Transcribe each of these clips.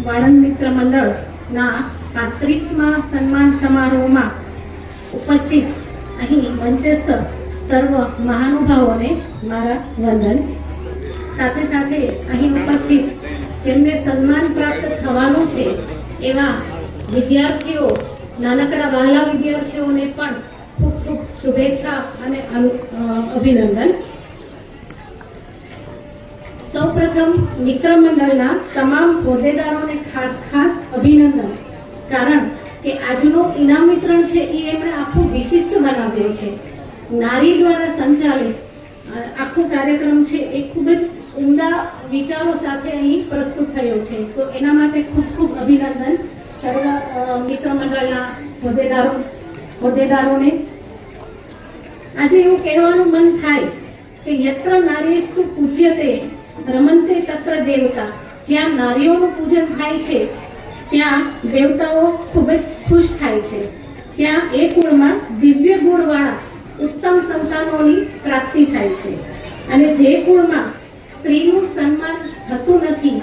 વાણંદ મિત્ર મંડળના 35મા સન્માન સમારોહમાં ઉપસ્થિત અહીં મંચસ્થ સર્વ મહાનુભાવોને મારા વંદન. સાથે સાથે અહીં ઉપસ્થિત જેમને સન્માન પ્રાપ્ત થવાનું છે એવા વિદ્યાર્થીઓ, નાનકડા વહાલા વિદ્યાર્થીઓને પણ ખૂબ ખૂબ શુભેચ્છા અને અભિનંદન. સૌપ્રથમ મિત્ર મંડળના તમામ હોદ્દેદારોને ખાસ અભિનંદન, કારણ કે આજનો ઇનામ વિતરણ છે એ એમણે આખું વિશિષ્ટ બનાવ્યો છે. નારી દ્વારા સંચાલિત આખો કાર્યક્રમ છે એ ખૂબ જ ઉમદા વિચારો સાથે અહીં પ્રસ્તુત થયો છે. તો એના માટે ખૂબ અભિનંદન સર્વ મિત્ર મંડળના હોદ્દેદારોને. આજે એવું કહેવાનું મન થાય કે યત્ર નારીસ્તુ પૂજ્યતે રમંતે તત્ર દેવતા. જ્યાં નારીઓનું પૂજન થાય છે ત્યાં દેવતાઓ ખૂબ જ ખુશ થાય છે. ત્યાં એ કુળમાં દિવ્ય ગુણવાળા ઉત્તમ સંતાનોની પ્રાપ્તિ થાય છે. અને જે કુળમાં સ્ત્રીનું સન્માન થતું નથી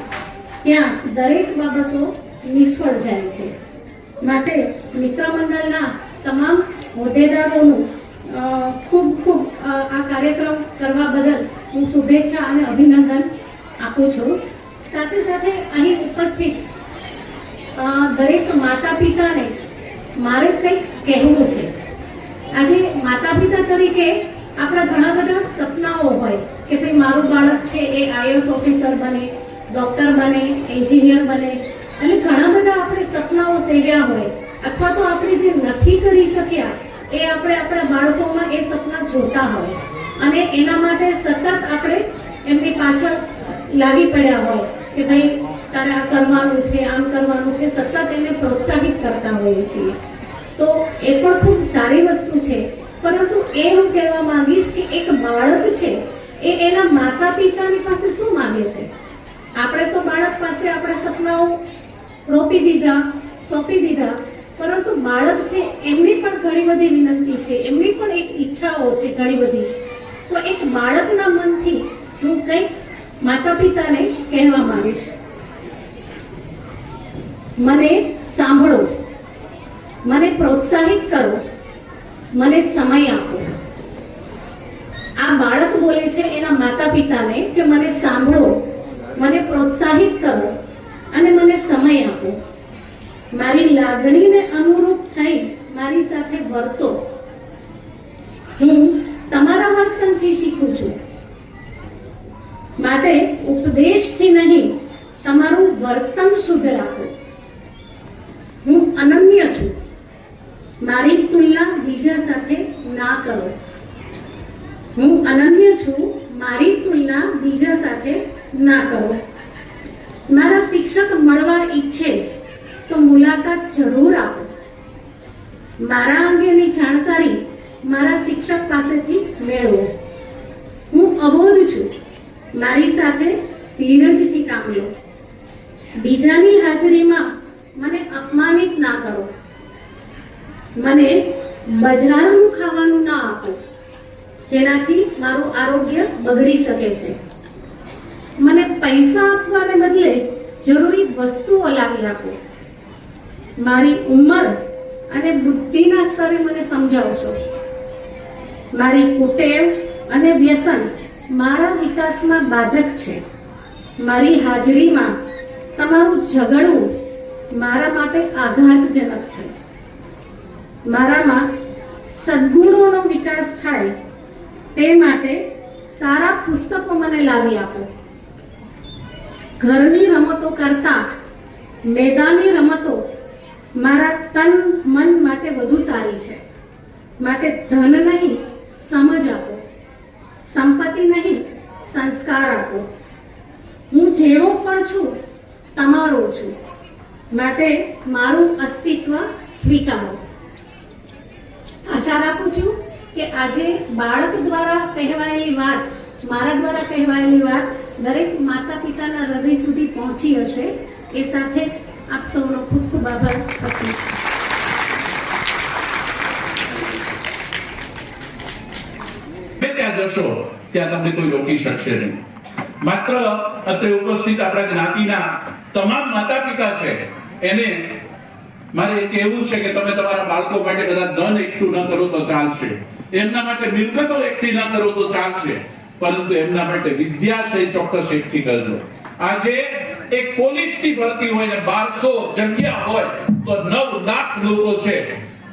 ત્યાં દરેક બાબતો નિષ્ફળ જાય છે. માટે મિત્ર મંડળના તમામ હોદ્દેદારોનું ખૂબ આ કાર્યક્રમ કરવા બદલ હું શુભેચ્છા અને અભિનંદન આપું છું. સાથે સાથે અહીં ઉપસ્થિત દરેક માતા પિતાને મારે કંઈક કહેવું છે. આજે માતા પિતા તરીકે આપણા ઘણા બધા સપનાઓ હોય કે ભાઈ મારું બાળક છે એ આઈએએસ ઓફિસર બને, ડૉક્ટર બને, એન્જિનિયર બને, અને ઘણા બધા આપણે સપનાઓ સેવ્યા હોય, અથવા તો આપણે જે નથી કરી શક્યા એ આપણે આપણા બાળકોમાં એ સપના જોતા હોય અને એના માટે સતત આપણે એમની પાછળ લાગી પડ્યા હોય કે ભાઈ તારે આ કરવાનું છે, આમ કરવાનું છે, સતત એને પ્રોત્સાહિત કરતા હોઈએ છીએ. તો એ પણ ખૂબ સારી વસ્તુ છે. પરંતુ એ હું કહેવા માંગીશ કે એક બાળક છે એ એના માતા પિતાની પાસે શું માંગે છે? આપણે તો બાળક પાસે આપણા સપનાઓ રોપી દીધા, સોંપી દીધા, પરંતુ બાળક છે એમની પણ ઘણી બધી વિનંતી છે, એમની પણ એક ઈચ્છાઓ છે ઘણી બધી. તો એક બાળકના મનથી હું કંઈક માતા પિતાને કહેવા માંગીશ. મને સાંભળો, મને પ્રોત્સાહિત કરો, મને સમય આપો. આ બાળક બોલે છે એના માતા પિતાને કે મને સાંભળો, મને પ્રોત્સાહિત કરો અને મને સમય આપો. મારી લાગણીને અનુરૂપ થઈ મારી સાથે વર્તો. હું તમારા વર્તનથી શીખું છું. માટે ઉપદેશથી નહીં, તમારું વર્તન શુદ્ધ રાખો. હું અનન્ય છું. મારી તુલના બીજા સાથે ના કરો. હું અનન્ય છું. મારી તુલના બીજા સાથે ના કરો. મારા શિક્ષક મળવા ઈચ્છે તો મુલાકાત જરૂર આપો. મારા અંગેની જાણકારી મારા શિક્ષક પાસેથી મેળવો. હું અબોધ છું. મારી સાથે ધીરજથી કામ લો. બીજાની હાજરીમાં મને અપમાનિત ના કરો. મને બજારનું ખાવાનું ના આપો જેનાથી મારું આરોગ્ય બગડી શકે છે. મને પૈસા આપવાને બદલે જરૂરી વસ્તુઓ લાવી આપો. મારી ઉંમર અને બુદ્ધિના સ્તરે મને સમજાવશો. મારી કુટેવ અને વ્યસન મારા વિકાસમાં બાધક છે. મારી હાજરીમાં તમારું ઝઘડવું મારા માટે આઘાતજનક છે. મારામાં સદ્ગુણોનો વિકાસ થાય તે માટે સારા પુસ્તકો મને લાવી આપો. ઘરની રમતો કરતા મેદાની રમતો મારા તન મન માટે વધુ સારી છે. માટે ધન નહીં, સમજ આપો. સંપત્તિ નહીં, સંસ્કાર આપો. હું જેવો પણ છું તમારો છું. માટે મારું અસ્તિત્વ સ્વીકારો. આશા રાખું છું કે આજે બાળક દ્વારા કહેવાયેલી વાત, મારા દ્વારા કહેવાયેલી વાત દરેક માતા પિતાના હૃદય સુધી પહોંચી હશે. એ સાથે જ આપ સૌનો ખૂબ આભાર. ત્યાં જશો ત્યાં તમને કોઈ રોકી શકશે નહીં. માત્ર અત્રે ઉપસ્થિત આપણા જ્ઞાતિના તમામ માતા પિતા છે એને મારે એ કહેવું છે કે તમે તમારા બાળકો માટે કદાચ ધન એકઠું ન કરો તો ચાલશે, એમના માટે મિલકતો એકઠી ન કરો તો ચાલશે, પરંતુ એમના માટે વિદ્યા છે ચોક્કસ એકઠી કરજો. આજે એક પોલીસની ભરતી હોય ને 1200 જગ્યા હોય તો 9 લાખ લોકો છે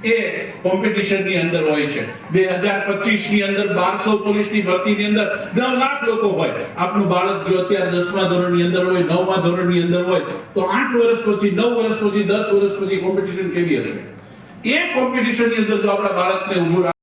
એ કોમ્પિટિશનની અંદર હોય છે. 2025 ની અંદર 1200 પોલીસની ભરતીની અંદર 9 લાખ લોકો હોય. આપનું બાળક જો અત્યારે 10મા ધોરણની અંદર હોય, 9મા ધોરણની અંદર હોય તો 8 વર્ષ પછી, 9 વર્ષ પછી, 10 વર્ષ પછી કોમ્પિટિશન કેવી હશે? એ કોમ્પિટિશનની અંદર જો આપણા બાળકને ઊભું